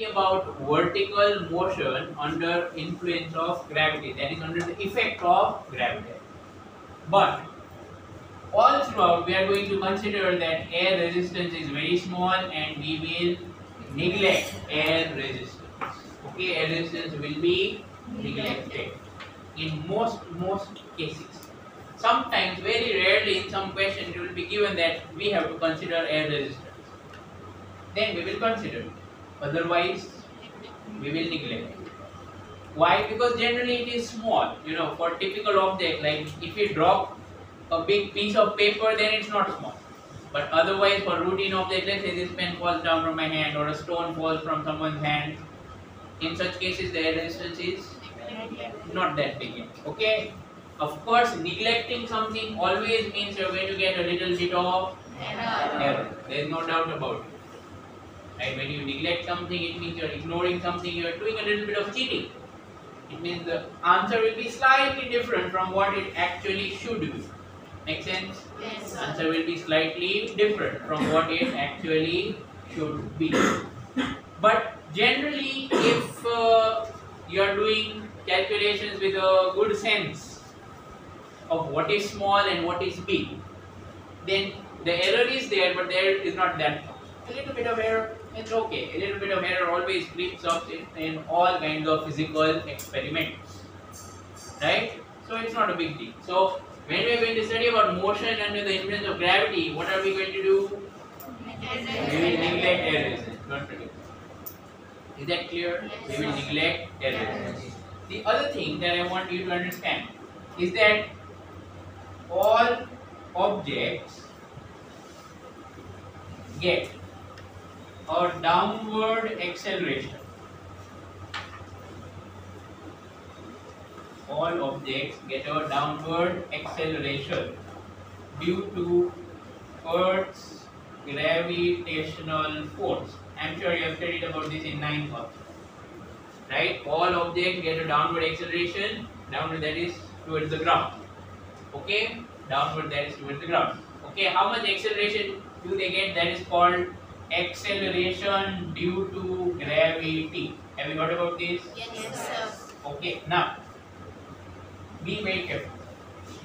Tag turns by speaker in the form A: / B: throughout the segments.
A: strictly about vertical motion under influence of gravity, that is under the effect of gravity. But all throughout we are going to consider that air resistance is very small and we will neglect air resistance. Okay, air resistance will be neglected in most cases. Sometimes, very rarely in some questions, it will be given that we have to consider air resistance. Then we will consider it. Otherwise, we will neglect it. Why? Because generally it is small. You know, for typical object, like if you drop a big piece of paper, then it's not small. But otherwise, for routine objects, let's say this pen falls down from my hand or a stone falls from someone's hand. In such cases, the air resistance is not that big. Okay. Of course, neglecting something always means you're going to get a little bit of error. There is no doubt about it. Right? When you neglect something, it means you're ignoring something, you're doing a little bit of cheating. It means the answer will be slightly different from what it actually should be. Make sense?
B: Yes.
A: Answer will be slightly different from what it actually should be. But generally, if you are doing calculations with a good sense of what is small and what is big, then the error is there, but there is not that much. A little bit of error, it's okay. A little bit of error always creeps up in all kinds of physical experiments, right? So it's not a big deal. So when we are going to study about motion under the influence of gravity, what are we going to do? We will neglect air resistance. Don't forget. Is that clear? We will neglect air resistance. The other thing that I want you to understand is that all objects get a downward acceleration. All objects get a downward acceleration due to Earth's gravitational force. I'm sure you have studied about this in 9th class. Right? All objects get a downward acceleration. Downward, that is towards the ground. Okay? Downward, that is towards the ground. Okay, how much acceleration do they get? That is called acceleration due to gravity. Have you heard about this?
B: Yes, sir.
A: Okay, now be very careful.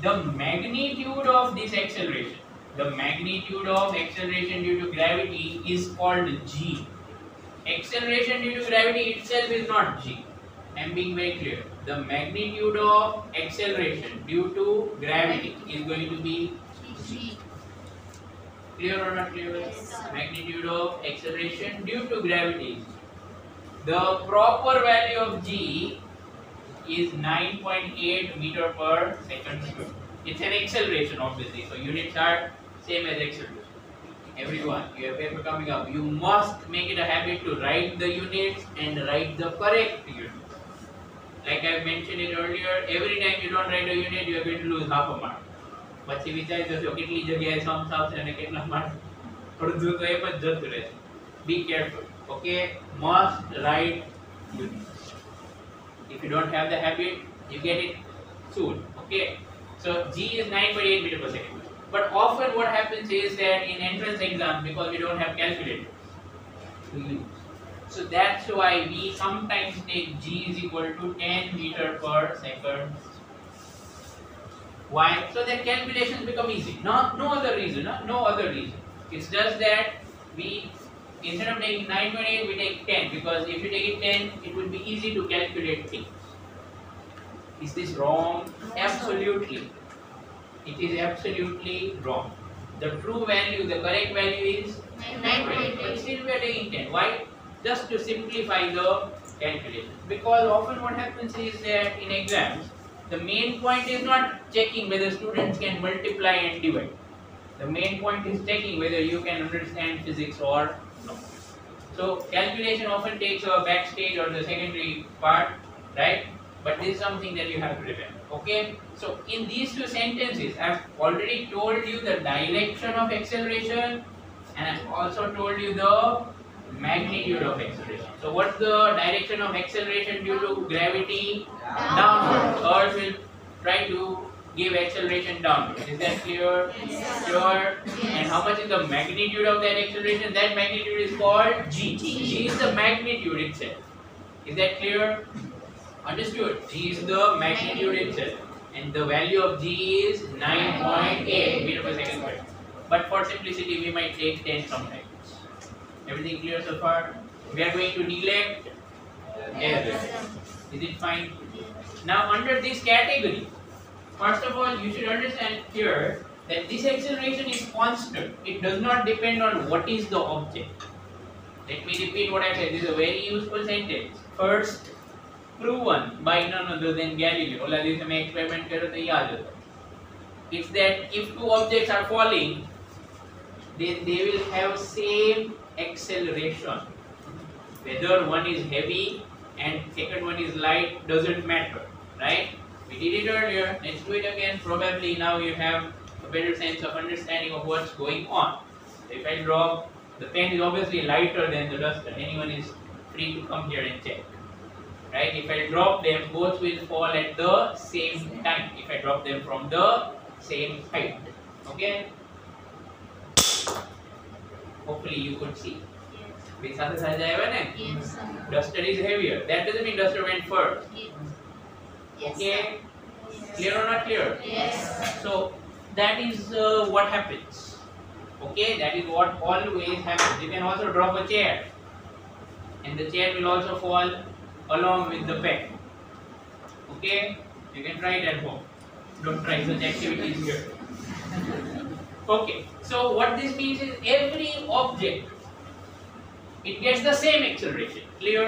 A: The magnitude of this acceleration, the magnitude of acceleration due to gravity is called g. Acceleration due to gravity itself is not g. I am being very clear. The magnitude of acceleration due to gravity is going to be g. Clear or not clear?
B: Yes, sir.
A: Magnitude of acceleration due to gravity. The proper value of g is 9.8 meter per second square. It's an acceleration, obviously. So units are same as acceleration. Everyone, you have paper coming up. You must make it a habit to write the units and write the correct units. Like I mentioned it earlier, every time you don't write a unit, you are going to lose half a mark. પછી વિચારી જશો કેટલી જગ્યાએ sums આવશે અને કેટલા mark અડધું તો એમ જ જતું રહેશે. Be careful. Okay, must write units. If you don't have the habit, you get it soon. Okay, so G is 9.8 meter per second. But often what happens is that in entrance exams, because we don't have calculators to use, so that's why we sometimes take G is equal to 10 meter per second. Why? So that calculations become easy. No other reason. No other reason. It's just that we, instead of taking 9.8, we take 10, because if you take it 10, it will be easy to calculate things. Is this wrong? Absolutely. It is absolutely wrong. The true value, the correct value is 9.8, but still we are taking 10. Why? Just to simplify the calculation. Because often what happens is that in exams, the main point is not checking whether students can multiply and divide. The main point is checking whether you can understand physics or not. So calculation often takes a backstage or the secondary part, right? But this is something that you have to remember. Okay, so in these two sentences, I've already told you the direction of acceleration, and I've also told you the magnitude of acceleration. So what's the direction of acceleration due to gravity? Downward. Earth will try to give acceleration downwards. Is that clear?
B: Yes.
A: Sure.
B: Yes.
A: And how much is the magnitude of that acceleration? That magnitude is called g. G is the magnitude itself. Is that clear? Understood? G is the magnitude itself. And the value of g is 9.8 meter per second squared. But for simplicity, we might take 10 sometimes. Everything clear so far? We are going to neglect air. Is it fine? Now, under this category, first of all, you should understand here that this acceleration is constant. It does not depend on what is the object. Let me repeat what I said. This is a very useful sentence. First, proven by none other than Galileo. ઓલા દિવસે મેં experiment કર્યો તો યાદ હતો. It's that if two objects are falling, then they will have same acceleration. Whether one is heavy and second one is light doesn't matter, right? We did it earlier. Let's do it again. Probably now you have a better sense of understanding of what's going on. So if I drop, the pen is obviously lighter than the duster. Anyone is free to come here and check. Right? If I drop them, both will fall at the same time. If I drop them from the same height. Okay? Hopefully you could see.
B: Yes.
A: Duster is heavier. That doesn't mean duster went first.
B: Yes.
A: Okay? Clear or not clear?
B: Yes.
A: So that is what happens. Okay? That is what always happens. You can also drop a chair. And the chair will also fall along with the pen. Okay? You can try it at home. Don't try such activities here. Okay. So what this means is every object, it gets the same acceleration. Clear?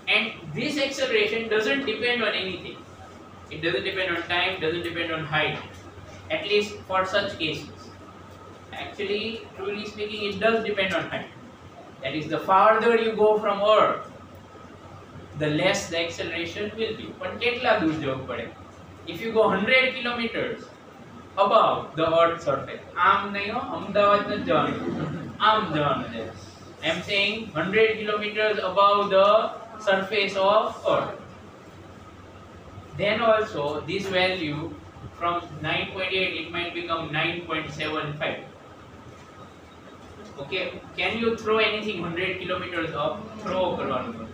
A: And this acceleration doesn't depend on anything. It doesn't depend on time, doesn't depend on height. At least for such cases. Actually, truly speaking, it does depend on height. That is, the farther you go from Earth, the less the acceleration will be. But કેટલા દૂર જવું પડે? If you go 100 kilometers above the Earth's surface, આમ નહીં હો, અમદાવાદ નથી જવાનું, આમ જવાનું છે. I am saying 100 kilometers above the surface of Earth. Then also this value from 9.8 it might become 9.75. Okay, can you throw anything 100 kilometers up? Throw કરવાનું.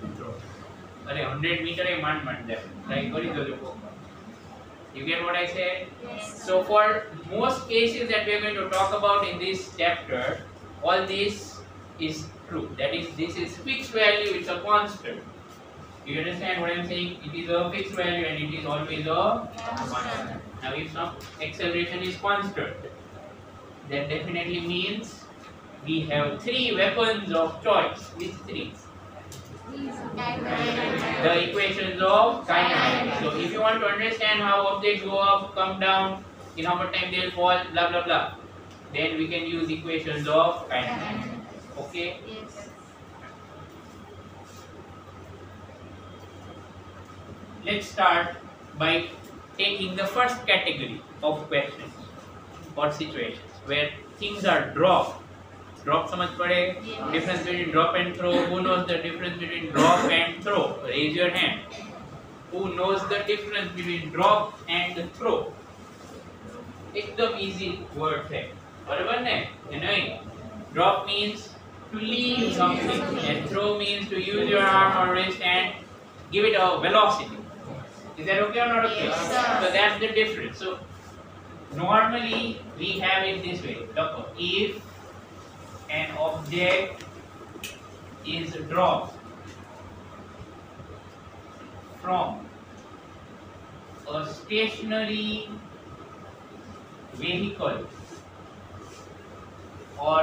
A: અરે 100 meter એ માંડ જાય. ટ્રાય કરી દો લોકો. You get what I said?
B: Yes.
A: So for most cases that we are going to talk about in this chapter, all this is true. That is, this is fixed value, it's a constant. You understand what I am saying? It is a fixed value and it is always a constant. Now if some acceleration is constant, that definitely means we have three weapons of choice. Which three? The equations of kinematics. So if you want to understand how objects go up, come down, in how much time they'll fall, blah blah blah, then we can use equations of kinematics. Okay?
B: Yes.
A: Let's start by taking the first category of questions or situations where things are dropped. Drop समझ पड़े?
B: Yes.
A: Difference between drop and throw. Who knows the difference between drop and throw? Raise your hand. Who knows the difference between drop and throw? एकदम easy word है. बराबर ने? नहीं. Drop means to leave something, and throw means to use your arm or wrist and give it a velocity. Is that okay or not okay?
B: Yes, sir.
A: So that's the difference. So normally we have it this way. Look, if an object is dropped from a stationary vehicle or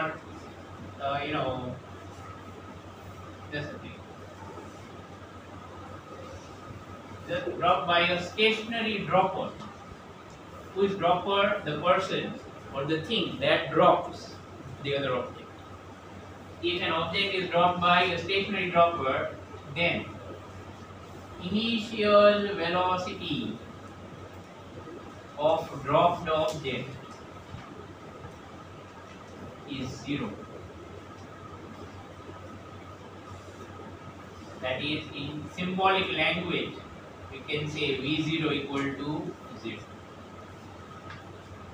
A: just dropped by a stationary dropper. Who is dropper? The person or the thing that drops the other object. If an object is dropped by a stationary dropper, then initial velocity of dropped object is 0. That is, in symbolic language, we can say V0 equal to 0.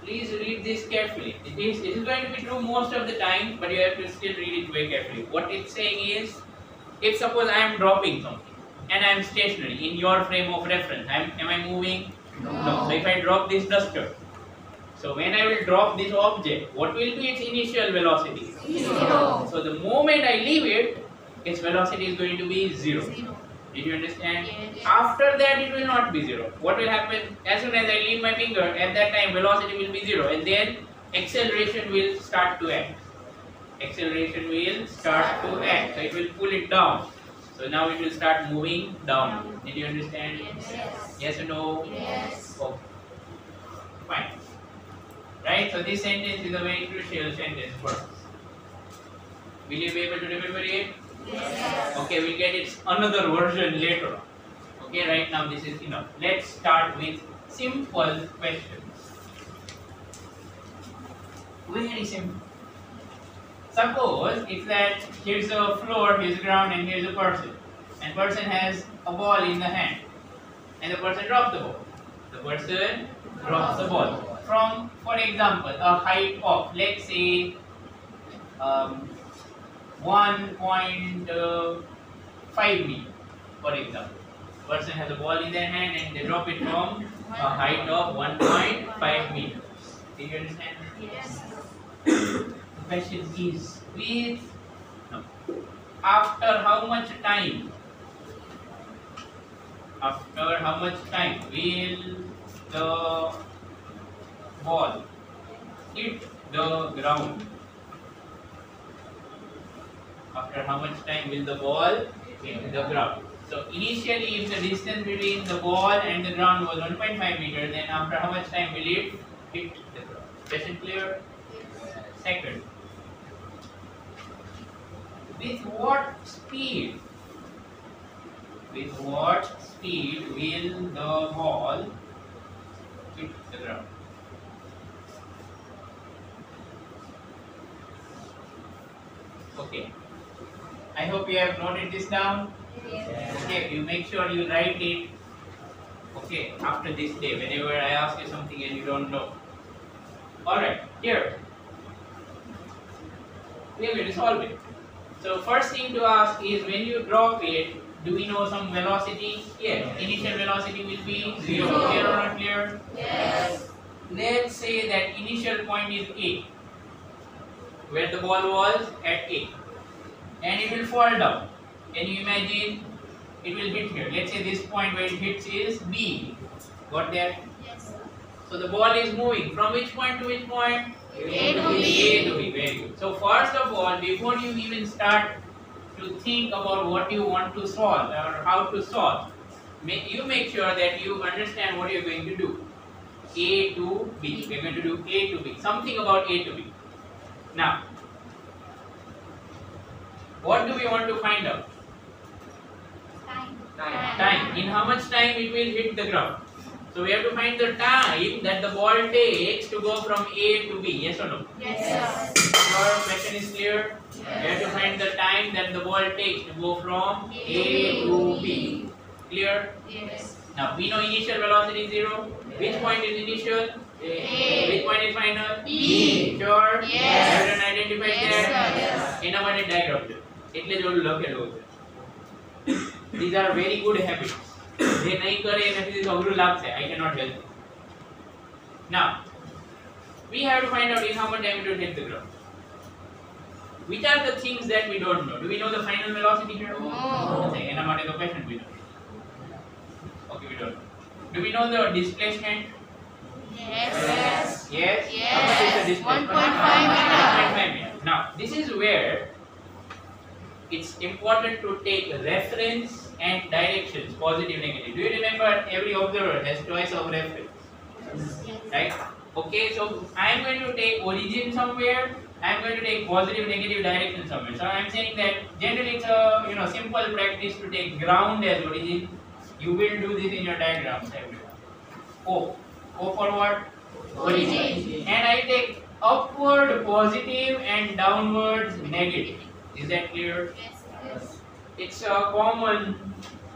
A: please read this carefully. It is going to be true most of the time, but you have to still read it very carefully. What it's saying is, if suppose I am dropping something and I am stationary in your frame of reference, am I moving? No. So if I drop this duster, so when I will drop this object, what will be its initial velocity? 0. So the moment I leave it, its velocity is going to be 0. Did you understand?
B: Yes.
A: After that it will not be 0. What will happen? As soon as I leave my finger, at that time velocity will be 0, and then acceleration will start to act. Acceleration will start to act. So it will pull it down. So now it will start moving down. Did you understand?
B: Yes.
A: Yes or no?
B: Yes.
A: Okay. Fine. Right? So this sentence is a very crucial sentence for us. Will you be able to remember it?
B: Yes.
A: Okay, we'll get its another version later on. Okay, right now this is enough. Let's start with simple questions. Very simple. Suppose it's that here's a floor, here's a ground, and here's a person. And person has a ball in the hand. And the person drops the ball. The person drops the ball. From, for example, a height of, let's say, 1.5 meter, for example. Person has a ball in their hand and they drop it from a height of 1.5 meters. Do you understand?
B: Yes.
A: The question is, with after how much time? After how much time will the ball hit the ground? After how much time will the ball hit the ground? So initially, if the distance between the ball and the ground was 1.5 meters, then after how much time will it hit the ground? Question clear? Second, with what speed? With what speed will the ball hit the ground? Okay. I hope you have noted this down.
B: Yes.
A: Okay, you make sure you write it. Okay, after this day, whenever I ask you something and you don't know. Alright, here. We are going to solve it. So first thing to ask is, when you drop it, do we know some velocity? Yes. Initial velocity will be 0. Clear or not clear?
B: Yes.
A: Let's say that initial point is A, where the ball was at A, and it will fall down. Can you imagine? It will hit here. Let's say this point where it hits is B. Got that?
B: Yes.
A: So the ball is moving from which point to which point?
B: A to B.
A: A to B. Very good. So first of all, before you even start to think about what you want to solve or how to solve, you make sure that you understand what you're going to do. A to B. We're going to do A to B. Something about A to B. Now, what do we want to find out? Time. In how much time it will hit the ground? So we have to find the time that the ball takes to go from A to B. Yes or no?
B: Yes.
A: Your question is clear?
B: Yes.
A: We have to find the time that the ball takes to go from A to B. Clear?
B: Yes.
A: Now we know initial velocity is 0. Which point is initial?
B: A.
A: Which point is final?
B: B.
A: Sure?
B: Yes.
A: Everyone identified
B: Yes,
A: that?
B: sir. Yes.
A: એના માટે diagram છે. એટલે જ ઓલું લખેલું છે. These are very good habits. જે નહીં કરે એનાથી અઘરું લાગશે. I cannot help you. Now, we have to find out in how much time it will hit the ground. Which are the things that we don't know? Do we know the final velocity here?
B: No.
A: એના માટે તો question we know. Okay, we don't know. Do we know the displacement?
B: Yes.
A: Yes.
B: Yes.
A: How much is the displacement?
B: 1.5 meter.
A: 1.5 meter. Now, this is where it's important to take reference and directions, positive, negative. Do you remember every observer has choice of reference? Right? Okay, so I am going to take origin somewhere. I am going to take positive, negative direction somewhere. So I am saying that generally it's a simple practice to take ground as origin. You will do this in your diagrams everywhere. O for what? Origin. And I take upward positive and downwards negative. Is that clear?
B: Yes.
A: It's a common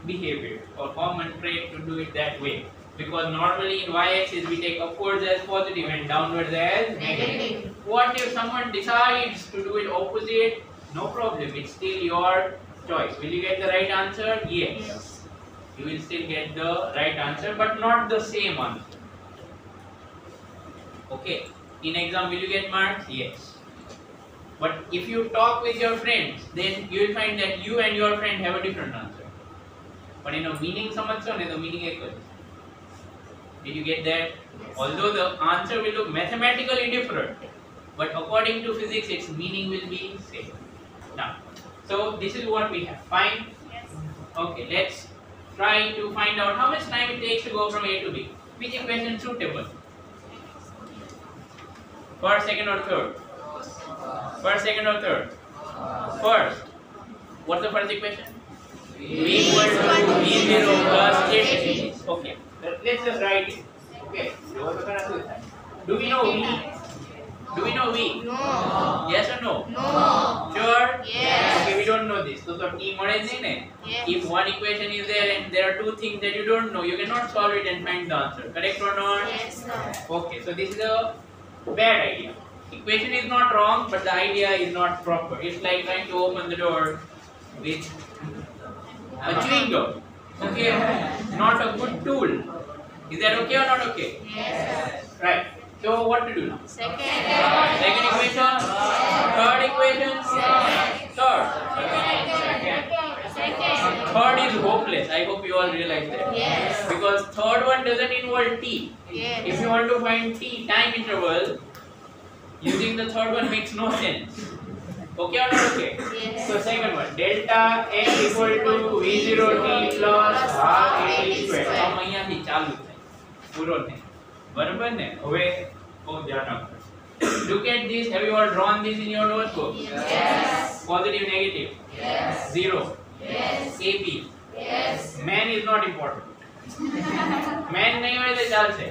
A: behavior or common trait to do it that way. Because normally in y-axis we take upwards as positive and downwards as negative. What if someone decides to do it opposite? No problem, it's still your choice. Will you get the right answer? Yes. You will still get the right answer, but not the same answer. Okay. In exam, will you get marks? Yes. But if you talk with your friends, then you will find that you and your friend have a different answer. But in a meaning समझो ने तो meaning एक है. Did you get that? Yes. Although the answer will look mathematically different, but according to physics, its meaning will be same. Now, so this is what we have. Fine.
B: Yes.
A: Okay. Let's try to find out how much time it takes to go from A to B. Which equation is suitable? First, second, or third? First, second, or third? First. What's the first equation? V equal to V0 plus STD. Okay. Let's just write it. Okay. Do we know V? Do we know V?
B: No.
A: Yes or no?
B: No.
A: Sure?
B: Yes.
A: Okay, we don't know this. So T મળે જ નહીં ને?
B: Yes.
A: If one equation is there and there are two things that you don't know, you cannot solve it and find the answer. Correct or not?
B: Yes, sir.
A: Okay, so this is a bad idea. Equation is not wrong, but the idea is not proper. It's like trying to open the door with a chewing gum. Okay, not a good tool. Is that okay or not okay?
B: Yes, sir.
A: Right. So what to do now?
B: Second.
A: Second equation, third equation, third.
B: Second.
A: Third is hopeless. I hope you all realize that.
B: Yes.
A: Because third one doesn't involve t.
B: Yes.
A: If you want to find t time interval, using the third one makes no sense. Okay or not okay?
B: Yes.
A: So second one, delta x equal to v0 t plus half at square. हम અહીંયા થી ચાલુ થાય. પૂરો થાય. બરાબર ને? હવે બહુ ધ્યાન રાખો. Look at this. Have you all drawn this in your notebook?
B: Yes.
A: Positive, negative.
B: Yes.
A: Zero.
B: Yes.
A: AB.
B: Yes.
A: Man is not important. Man नहीं होए तो चालશે.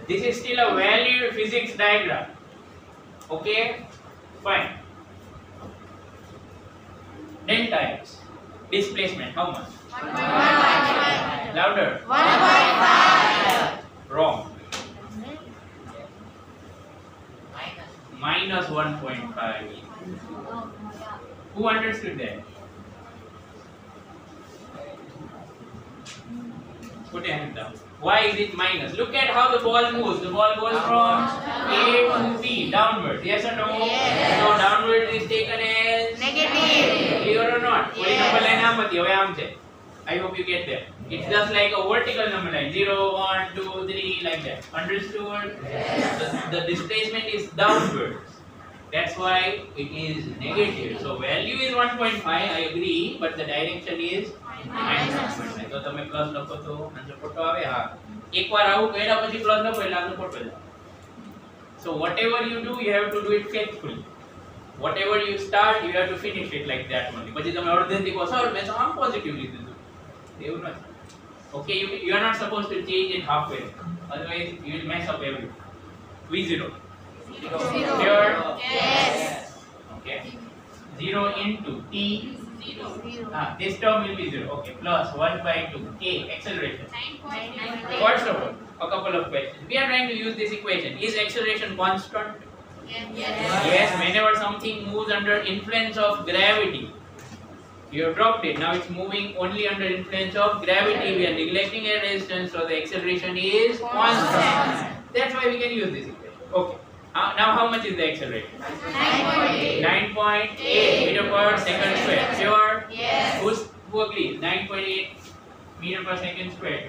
A: This is still a valid physics diagram. Okay? Fine. Delta x. Displacement. How much?
B: 1.5.
A: Louder.
B: 1.5.
A: Wrong. Minus 1.5. Who understood that? Put your hand down. Why is it minus? Look at how the ball moves. The ball goes from A to B, downward. Yes or no?
B: Yes.
A: So downward is taken as
B: Negative.
A: clear or not?
B: Yes.
A: number line આમ હતી, હવે આમ છે. I hope you get that. It's just like a vertical number line. 0, 1, 2, 3, like that. Understood?
B: Yes.
A: The displacement is downwards. That's why it is negative. So value is 1.5. I agree, but the direction is minus 1.5. તો તમે plus લખો તો answer ખોટો આવે. હા, એકવાર આવું કર્યા પછી પ્લસ લખો એટલે આન્સર ખોટો જ આવે. So whatever you do, you have to do it faithfully. Whatever you start, you have to finish it like that only. પછી તમે અડધેથી કહો સર મેં તો આમ પોઝિટિવ લીધું. એવું નથી. Okay, you are not supposed to change it halfway. Otherwise you will mess up everything. V0.
B: Zero.
A: Sure?
B: Yes.
A: Okay. 0 into t.
B: Zero.
A: This term will be 0. Okay. Plus 1 by 2. K. Acceleration.
B: 9.9.
A: First of all, a couple of questions. We are trying to use this equation. Is acceleration constant?
B: Yes.
A: Yes. Whenever something moves under influence of gravity, you have dropped it. Now it's moving only under influence of gravity. We are neglecting a resistance, so the acceleration is constant. That's why we can use this equation. Okay. Now how much is the acceleration?
B: 9.8.
A: 9.8 meter per second square. Sure?
B: Yes.
A: Who agrees? 9.8 meter per second square.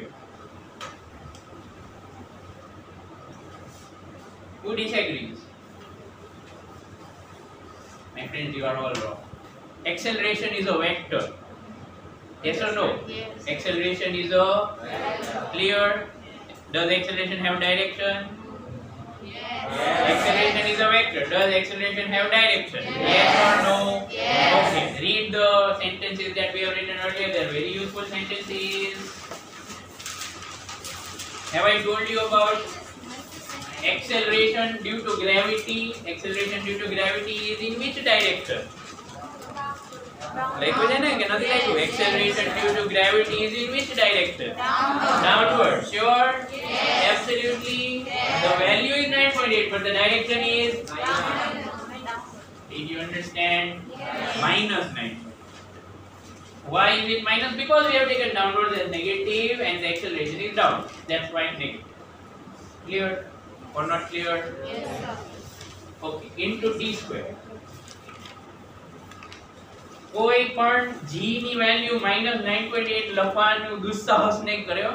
A: Who disagrees? My friends, you are all wrong. Acceleration is a vector. Yes or no?
B: Yes.
A: Acceleration is a clear. Does acceleration have direction?
B: Yes.
A: Acceleration is a vector. Does acceleration have direction? Yes or no?
B: Yes.
A: Okay. Read the sentences that we have written earlier. They are very useful sentences. Have I told you about acceleration due to gravity? Acceleration due to gravity is in which direction? લખ્યું છે ને કે નથી લખ્યું? Acceleration due to gravity is in which direction? Downward. Sure? Absolutely. The value is 9.8 but the direction is? Did you understand? Minus 9. Why is it minus? Because we have taken downwards as negative and the acceleration is down. That's why negative. Clear or not clear? Okay. Into t square. કોઈ પણ g ની value -9.8 લખવાનું દુસ્સાહસ નહીં કર્યો.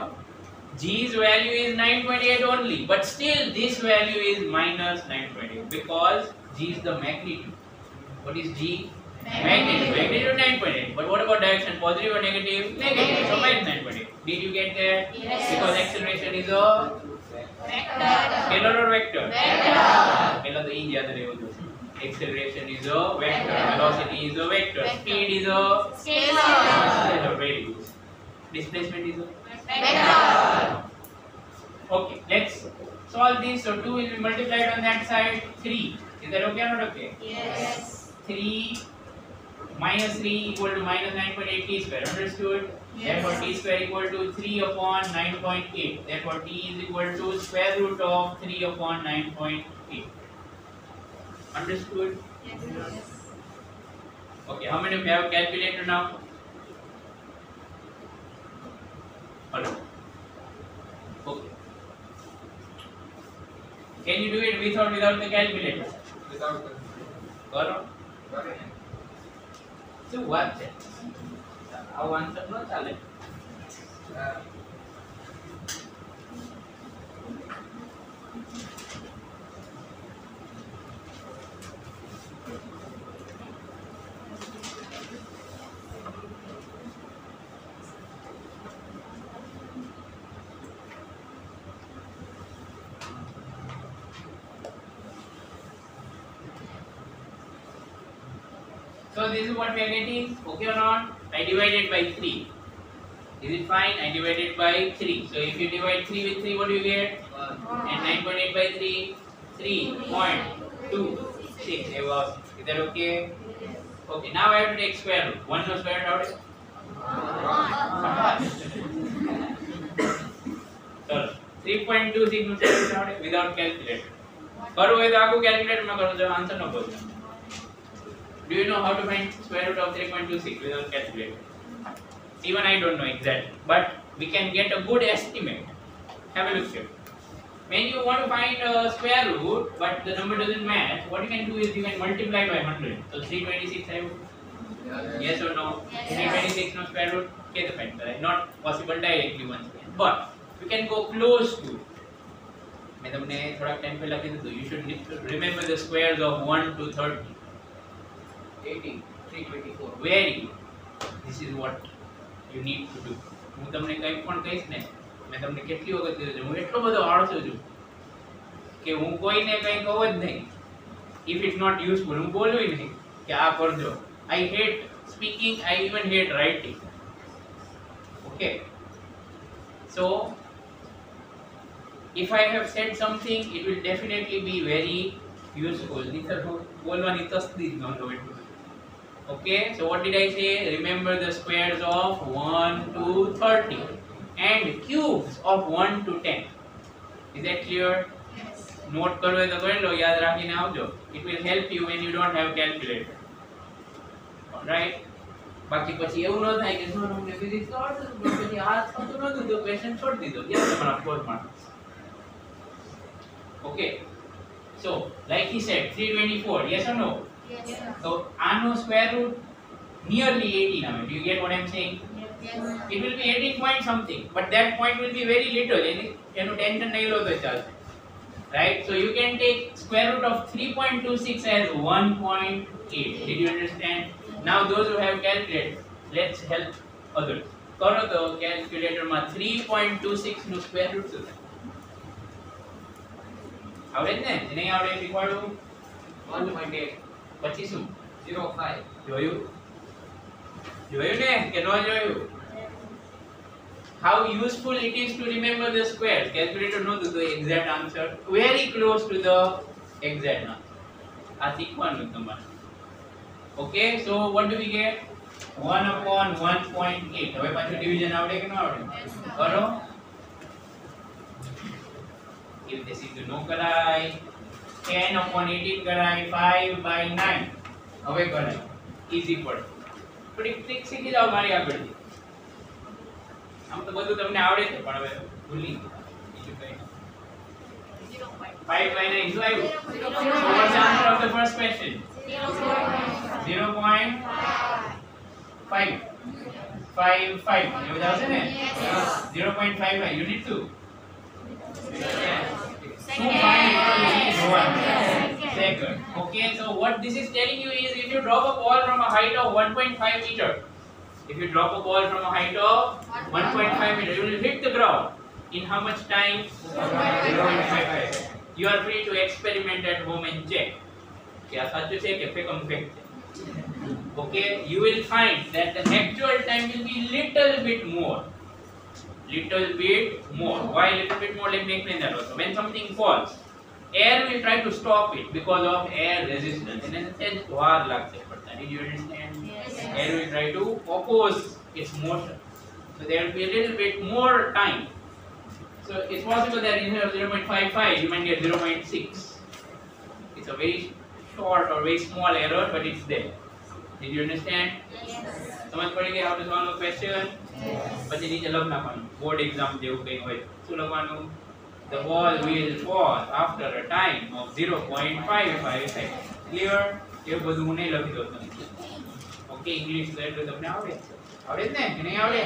A: G's value is 9.8 only, but still this value is -9.8 because G is the magnitude. What is G? Magnitude. Magnitude 9.8. But what about direction? Positive or negative? Negative. So -9.8. Did you get there?
B: Yes.
A: Because acceleration is a scalar or vector? પહેલા તો ઈ યાદ રહેવું જોઈએ. Acceleration is a vector. Velocity is a vector. Speed is a scalar. Very good. Displacement is a okay, let's solve this. So 2 will be multiplied on that side. 3. Is that okay or not okay?
B: Yes.
A: 3 minus 3 equal to -9.8 t square. Understood?
B: Yes.
A: Therefore t square equal to 3 upon 9.8. Therefore t is equal to square root of 3 upon 9.8. Understood?
B: Yes.
A: Okay, how many of you have calculator now? Hello. Okay. Can you do it with or without the calculator?
C: Without
A: કરો. શું વાત છે? આવો answer ન ચાલે. So this is what we are getting, okay or not? I divided by 3. Is it fine? I divided by 3. So if you divide 3 with 3, what do you get? And 9.8 by 3, 3.26. Is that okay? Okay, now I have to take square root. 1 no square root out. So 3.26 no square root out without calculator. करो ये तो आपको calculator में करो जब answer ना बोलो. Do you know how to find square root of 3.26 without calculator? Even I don't know exactly, but we can get a good estimate. Have a look here. When you want to find a square root, but the number doesn't match, what you can do is you can multiply by 100. So 326, yes or no?
B: Yes.
A: 326 no square root, get the point, right? Not possible directly once again, but you can go close to. मैं तुमने थोड़ा time पे लगे तो you should remember the squares of 1 to 30. 80, 324. Very good. This is what you need to do. હું તમને કંઈ પણ કહીશ ને, મેં તમને કેટલી વખત કીધું છે, હું એટલો બધો આળસુ છું કે હું કોઈને કંઈ કહું જ નહીં. If it's not useful, હું બોલું નહીં કે આ કરજો. I hate speaking, I even hate writing. Okay. So, if I have said something, it will definitely be very useful. નહીંતર બોલવાની તસ્દી જ ન હોય. Okay, so what did I say? Remember the squares of 1 to 30 and cubes of 1 to 10. Is that clear?
B: Yes.
A: Note करो तो कर लो, याद रखीने आवजो. It will help you when you don't have calculator. Alright? बाकी પછી એવું ન થાય કે સર અમને ફિઝિક્સ આવડતું પણ પછી આ થતું નહોતું તો ક્વેશ્ચન છોડી દીધો. યાદ તમારા 4 marks. Okay. So, like he said, 324. Yes or no?
B: Yes.
A: So, ano square root nearly 18 now. Do you get what I am saying?
B: Yes.
A: It will be 18 point something, but that point will be very little. Any tension nahi lo to chal. Right? So you can take square root of 3.26 as 1.8. Did you understand? Now those who have calculated, let's help others. Karo to calculator ma 3.26 નું square root શું થાય? આવડે ને? નહીં આવડે શીખવાડું?
C: 1.8
A: પછી શું?
C: 05
A: જોયું? જોયું ને કે ન જોયું? How useful it is to remember the squares. Calculator knows the exact answer. Very close to the exact answer. આ શીખવાનું તમારે. Okay, so what do we get? 1/1.8. હવે પાછું ડિવિઝન આવડે કે ન આવડે? કરો. એ રીતે સીધું ન કરાય. 10/18 કરાય. 5/9. હવે કરાય. ઈઝી પડે. થોડી ટ્રિક શીખી જાવ મારી આગળથી. આમ તો બધું તમને આવડે છે પણ હવે ભૂલી બીજું કઈ 5/9 શું આવ્યું? So what's the answer of the first question? 0.5 55 એ બધા આવશે ને? 0.55 unit 2. Second. Okay, so what this is telling you is if you drop a ball from a height of 1.5 meter, if you drop a ball from a height of 1.5 meter, you will hit the ground in how much time? 0.55. You are free to experiment at home and check. क्या सच है कि fake है? Okay, you will find that the actual time will be little bit more. Why little bit more? Let me explain that also. When something falls, air will try to stop it because of air resistance. And then it says war lagse padta. Did you understand?
B: Yes.
A: Air will try to oppose its motion. So there will be a little bit more time. So it's possible that instead of 0.55, you might get 0.6. It's a very short or very small error, but it's there. Did you understand?
B: Yes.
A: समझ पड़ी गई how to solve a question? પછી નીચે લખ નાખવાનું board exam જેવું કંઈ હોય શું લખવાનું? The ball will fall after a time of 0.55 seconds. Clear? એવું બધું હું નહીં લખી દઉં તમને. ઓકે, ઇંગ્લિશ તો એટલું તમને આવડે જ ને કે નહીં આવડે?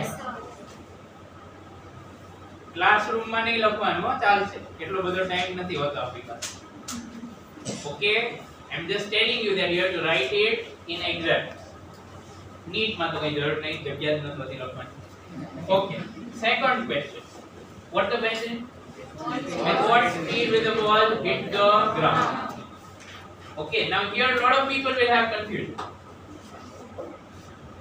A: ક્લાસરૂમમાં નહીં લખવાનું હો, ચાલશે. એટલો બધો ટાઈમ નથી હોતો આપણી પાસે. Okay, I am just telling you that you have to write it in exams. Neat માં તો કઈ જરૂર નહીં, જગ્યા જ નથી લખવાની. Okay, second question. What the question? With what speed will the ball hit the ground? Okay, now here a lot of people will have confusion.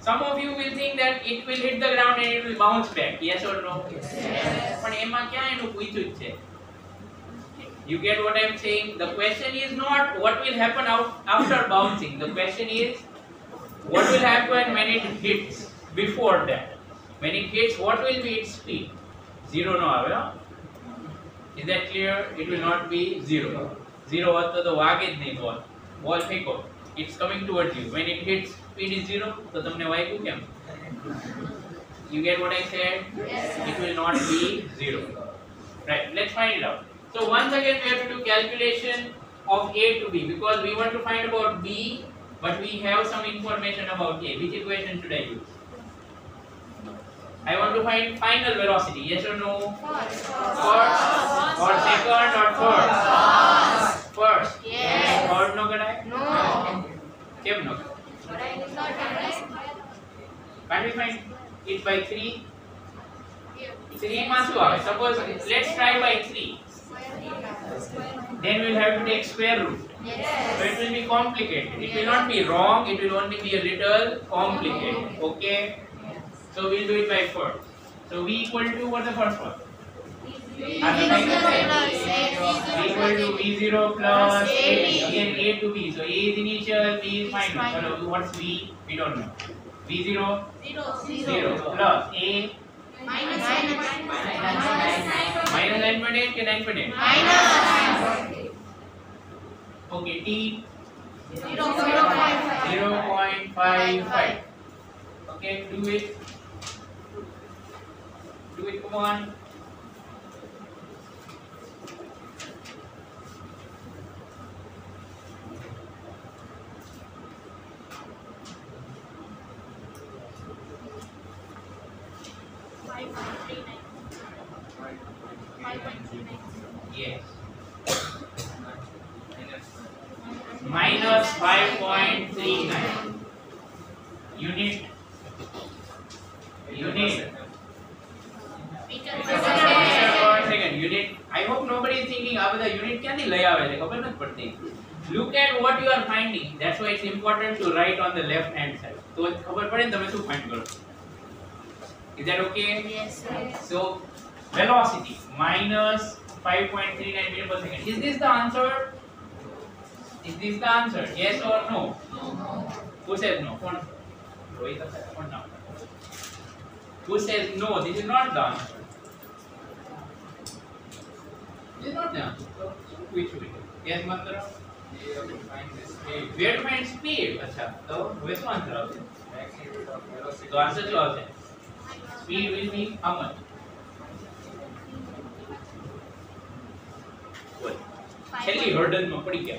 A: Some of you will think that it will hit the ground and it will bounce back. Yes or no?
B: Yes.
A: પણ એમાં ક્યાં એનું પૂછ્યું છે? You get what I am saying? The question is not what will happen after bouncing. The question is what will happen when it hits before that. When it hits, what will be its speed? Zero no આવે હા? Is that clear? It will not be zero. Zero હોત તો વાગે જ નહીં ball. Ball ફેંકો. It's coming towards you. When it hits, speed is zero. તો તમને વાગ્યું કેમ? You get what I said?
B: Yes.
A: It will not be zero. Right. Let's find it out. So once again we have to do calculation of A to B because we want to find about B, but we have some information about A. Which equation should I use? I want to find final velocity. Yes or no? First or second or third? First.
B: Yes.
A: Third no karaye?
B: No.
A: Kev no karaye? Can't we find it by 3? 3 માં શું આવે? Suppose let's try by 3. Then we'll have to take square root.
B: Yes.
A: So it will be complicated. It will not be wrong, it will only be a little complicated. Okay? So we'll do it by first. So V equal to what the first one? V equal to V0 plus A. Again A to B. So A is initial, B is final. So what's V? We don't know. V0 0 plus A minus 9.8 ke 9.8? Okay, T 0.55. Okay, do it. Come on. Yes. Minus 5.39. Unit. Second unit. I hope nobody is thinking આ બધા unit ક્યાંથી લઈ આવે છે ખબર નથી પડતી. Look at what you are finding. That's why it's important to write on the left hand side. તો ખબર પડે ને તમે શું find કરો. Is that okay?
B: Yes, sir.
A: So velocity minus 5.39 meter per second. Is this the answer? Is this the answer? Yes or no?
B: No.
A: Who says no? Rohit or not? Who says no? This is not the answer. This is not the answer. So which will it? Yes, Mantra.
C: We have to find the speed.
A: We have to find speed. अच्छा तो वही तो answer होगा.
C: Magnitude of velocity.
A: तो answer क्या होता है? Speed will be how much? What? छेली hurdle में पड़ी क्या?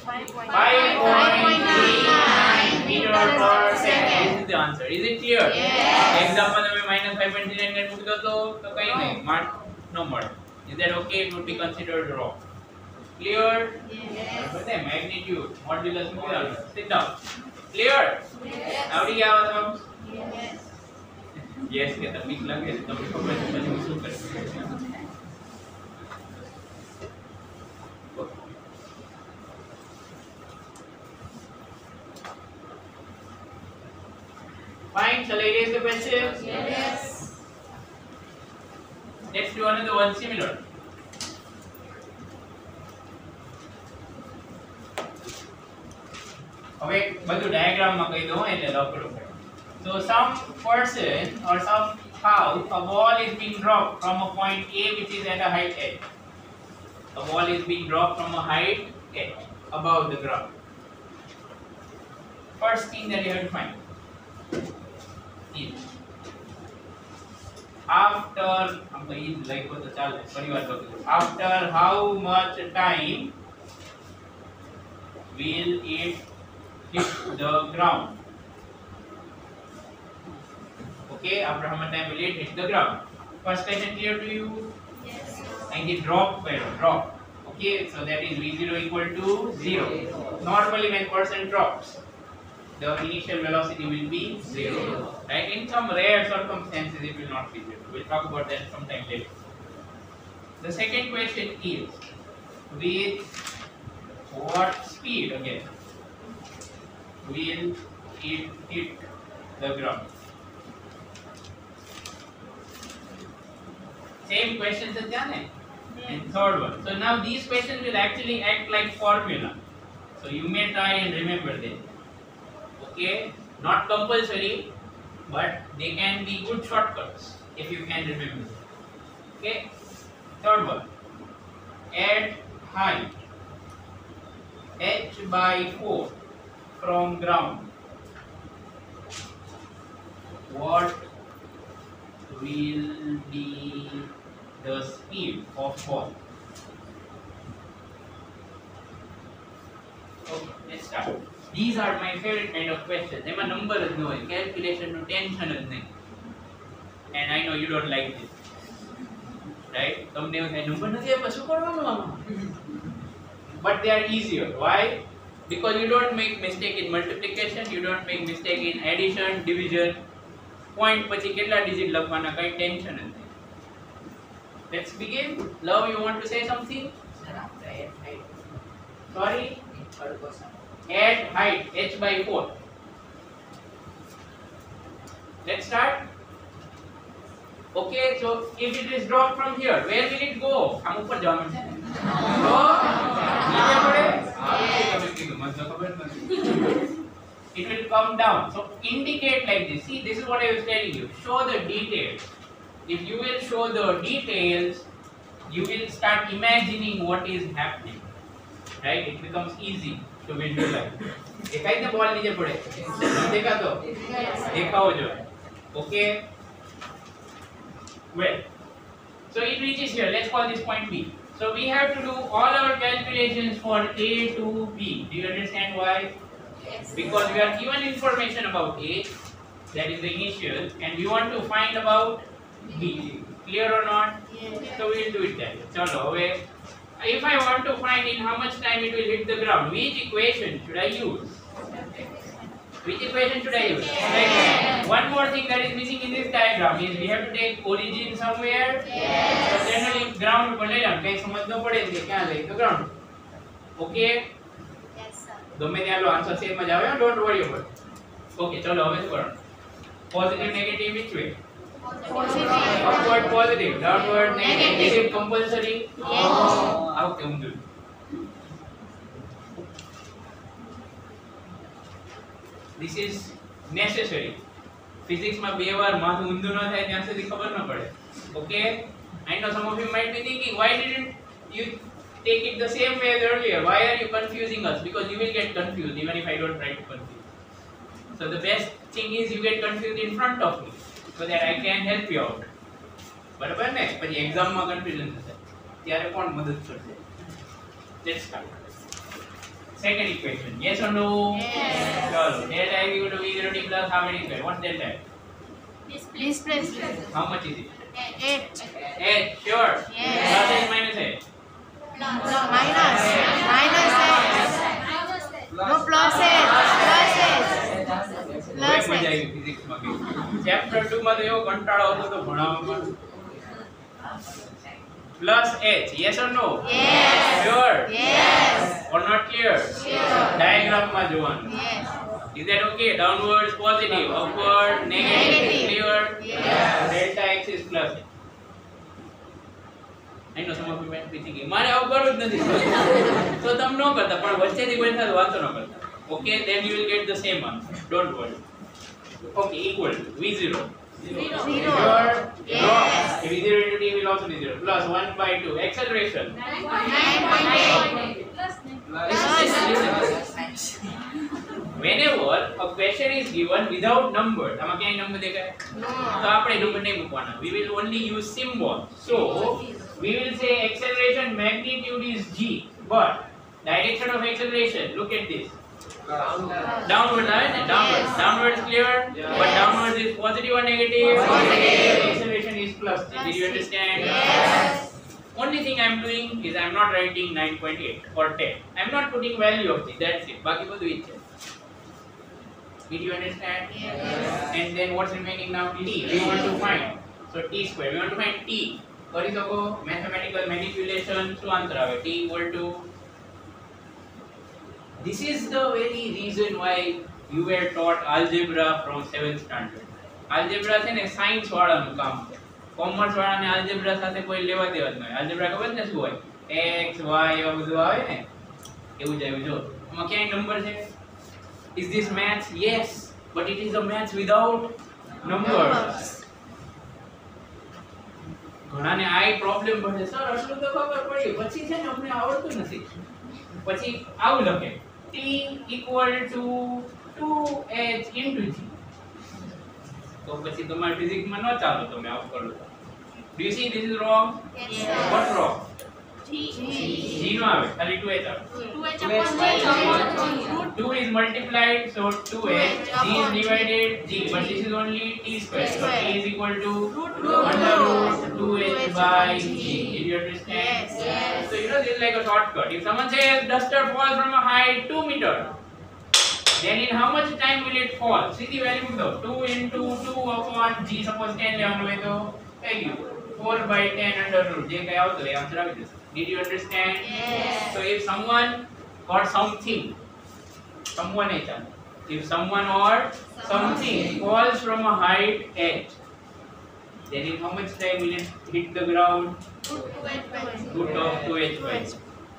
A: 5.39 meter per second. This is the answer. Is it clear?
B: Yes.
A: Example में -5.39 ने put कर दो तो कहीं नहीं. Mark no more. Is that okay? It would be considered wrong. Clear?
B: Yes.
A: पता है magnitude modulus में क्या होगा? Sit down. Clear? आवड़ी क्या होता है?
B: Yes.
A: Yes के तब मिस लगे तब खबर है मुझे शुरू कर. Fine. Shall I raise the question?
B: Yes.
A: Let's do another one similar. હવે બધું ડાયાગ્રામમાં કહી દઉં એટલે લખવું પડે. So some person or somehow a ball is being dropped from a point A which is at a height h. A ball is being dropped from a height h above the ground. First thing that you have to find is after after how much time will it hit the ground? Okay, after how much time will it hit the ground? First question clear to you?
B: Yes.
A: And the drop value, drop. Okay, so that is v0 equal to 0. Normally when person drops, the initial velocity will be 0. Right? In some rare circumstances it will not be 0. We'll talk about that sometime later. The second question is, with what speed again will it hit the ground? Same questions as done. And third one. So now these questions will actually act like formula. So you may try and remember them. Okay, not compulsory, but they can be good shortcuts if you can remember. Okay, third one. At height h/4 from ground, what will be the speed of ball? Okay, let's start. These are my favorite kind of questions. They are number is no calculation, no tension is nahi. And I know you don't like this, right? Someday you say number nahi hai, pasu karvanu ama. But they are easier. Why? Because you don't make mistake in multiplication, you don't make mistake in addition, division. Point પછી કેટલા digit લખવાના કઈ tension નથી. Let's begin. Love, you want to say something? Sorry? At height h/4. Let's start. Okay, so if it is dropped from here, where will it go? આમ ઉપર જવાનું છે ને. તો નીચે પડે. તમે કીધું મને તો ખબર નથી. It will come down. So indicate like this. See, this is what I was telling you. Show the details. If you will show the details, you will start imagining what is happening. Right? It becomes easy to visualize. દેખાય ને બોલ નીચે પડે? દેખાતો? દેખાવો જોઈએ. Okay? Well, so it reaches here. Let's call this point B. So we have to do all our calculations for A to B. Do you understand why?
B: Yes.
A: Because we are given information about A, that is the initial, and we want to find about B. Clear or not?
B: Yes.
A: So we will do it then. Chalo, if I want to find in how much time it will hit the ground, which equation should I use? Which equation should I use?
B: Yes.
A: One more thing that is missing in this diagram is we have to take origin somewhere.
B: Yes.
A: So generally ground પર લઈ લેવાનું. કઈ સમજનો પડે કે ક્યાં લઈ તો ground. Okay?
B: Yes, sir.
A: ગમે ત્યાં લો આન્સર સેમ જ આવે. Don't worry about it. Okay, ચલો હવે શું કરવાનું? Positive, negative, which way? Upward positive, downward negative. Is it compulsory?
B: Yes.
A: How come do? This is necessary. Physics માં બે વાર માથું ઊંધું ન થાય ત્યાં સુધી ખબર ન પડે. Okay? I know some of you might be thinking, why didn't you take it the same way as earlier? Why are you confusing us? Because you will get confused even if I don't try to confuse. So the best thing is you get confused in front of me so that I can help you out. બરાબર ને? પછી exam માં confusion થશે. ત્યારે કોણ મદદ કરશે? Let's start. Second equation. Yes or no?
B: Yes.
A: Chalo. Delta is equal to V0 t plus how many square? What's delta?
B: Displacement.
A: How much is it?
B: 8.
A: 8. Sure.
B: Yes.
A: Plus and minus 8.
B: No, minus 8. No, plus 8.
A: હવે મજા આવી physics માં કે chapter 2 માં તો એવો કંટાળો હતો તો ભણાવવામાં plus h. Yes or no?
B: Yes.
A: Sure.
B: Yes.
A: Or not clear?
B: Sure.
A: Diagram માં જોવાનું.
B: Yes.
A: Is that okay? Downwards positive, upward negative.
B: Negative.
A: Clear?
B: Yes.
A: Delta x is plus h. I know some of you might be thinking, મારે આવું કરવું જ નથી. તો તમે ન કરતા, પણ વચ્ચેથી કોઈ થાય તો વાંચો ન કરતા. Okay, then you will get the same answer. Don't worry. Okay, equal to V0.
B: Zero.
A: Sure?
B: Yes.
A: No. V0 into t will also be 0. Plus 1 by 2. Acceleration.
B: 9.8.
A: Whenever a question is given without numbers, આમાં ક્યાંય number દેખાય? તો આપણે number નહીં મૂકવાના. We will only use symbol. So, we will say acceleration magnitude is g, but direction of acceleration, look at this. Downwards, right? Downwards. Downwards clear?
C: Yeah.
A: But downwards is positive or negative?
B: Positive.
A: Acceleration is plus. Did you understand?
B: Yes.
A: Only thing I am doing is I am not writing 9.8 or 10. I am not putting value of it. That's it. बाकी બધું ઈ છે. Did you understand?
B: Yes.
A: And then what's remaining now? T. We want to find. So t square. We want to find t. કરી શકો mathematical manipulation શું answer આવે? T equal to. This is the very reason why you were taught algebra from 7th standard. Algebra છે ને science વાળાનું કામ છે. Commerce વાળાને algebra સાથે કોઈ લેવા દેવા જ નહીં. algebra ખબર છે શું હોય? x y એવું બધું આવે ને એવું જ આવ્યું જો. આમાં ક્યાંય નંબર છે? Is this maths? Yes, but it is a maths without numbers. ઘણાને આ પ્રોબ્લેમ પડે સર આટલું તો ખબર પડી પછી છે ને અમને આવડતું નથી. પછી આવું લખે t equal to 2h into g. તો પછી તમારે ફિઝિક્સ માં ન ચાલો તમે આવું કરો. Do you see this is wrong?
B: Yes, sir.
A: What wrong?
B: G.
A: g no આવે ખાલી 2h આવે.
B: 2h upon
A: 2 is multiplied, so 2h. G is divided g, but this is only t square. So t is equal to under root 2h by g. Did you understand?
B: Yes, yes.
A: So you know this is like a shortcut. If someone says duster falls from a height 2 meter, then in how much time will it fall? See the value though. 2 into 2 upon g. Suppose 10 લેવાનું હોય તો થઈ ગયું 4 by 10 under root. જે કઈ આવતો એ answer આવી જશે. Did you understand?
B: Yes.
A: So if someone or something, someone is if someone or something falls from a height h, then in how much time will it hit the ground? Root of 2h by.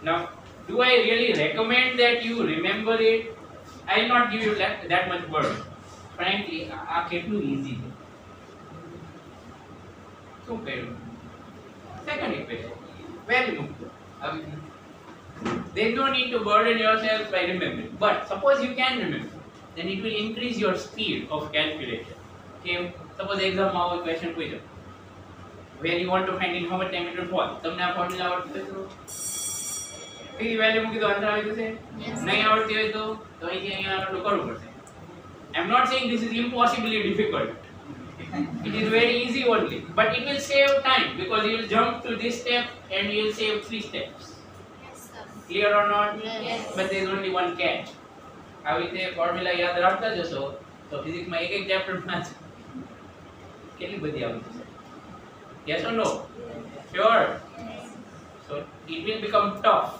A: Now, do I really recommend that you remember it? I will not give you that much word. Frankly, આ કેટલું easy છે. શું કહ્યું? Second equation. Very good. There is no need to burden yourself by remembering. But suppose you can remember, then it will increase your speed of calculation. Okay? Suppose exam માં આવો question પૂછ્યો. Where you want to find in how much time it will fall. તમને આ formula આવડતું હોય તો એ value મૂકી દો આન્સર આવી જશે. નહીં આવડતી હોય તો અહીંથી અહીંયા આટલું કરવું પડશે. I am not saying this is impossibly difficult. It is very easy only, but it will save time because you will jump to this step and you will save 3 steps.
B: Yes, sir.
A: Clear or not?
B: Yes.
A: But there is only one catch. આવી રીતે formula યાદ રાખતા જશો તો physics માં એક chapter માં કેટલી બધી આવી જશે. Yes or no? Sure. So it will become tough.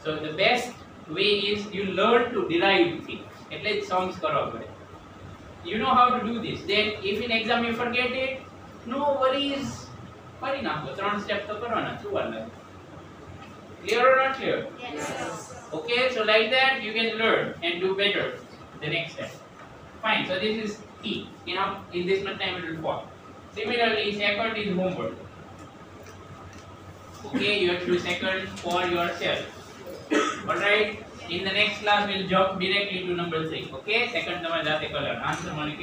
A: So the best way is you learn to derive things. એટલે જ sums કરવા પડે. You know how to do this. Then if in exam you forget it, no worries. કરી નાખો 3 step તો કરવાના શું વાર લાગે. Clear or not clear?
B: Yes, sir.
A: Okay, so like that you can learn and do better the next step. Fine. So this is T. In this much time it will fall. Similarly, second is homework. Okay, you have to do second for yourself. Alright. In the next class, we'll jump directly to number 3. Okay, second number जाते colour. Answer मालिक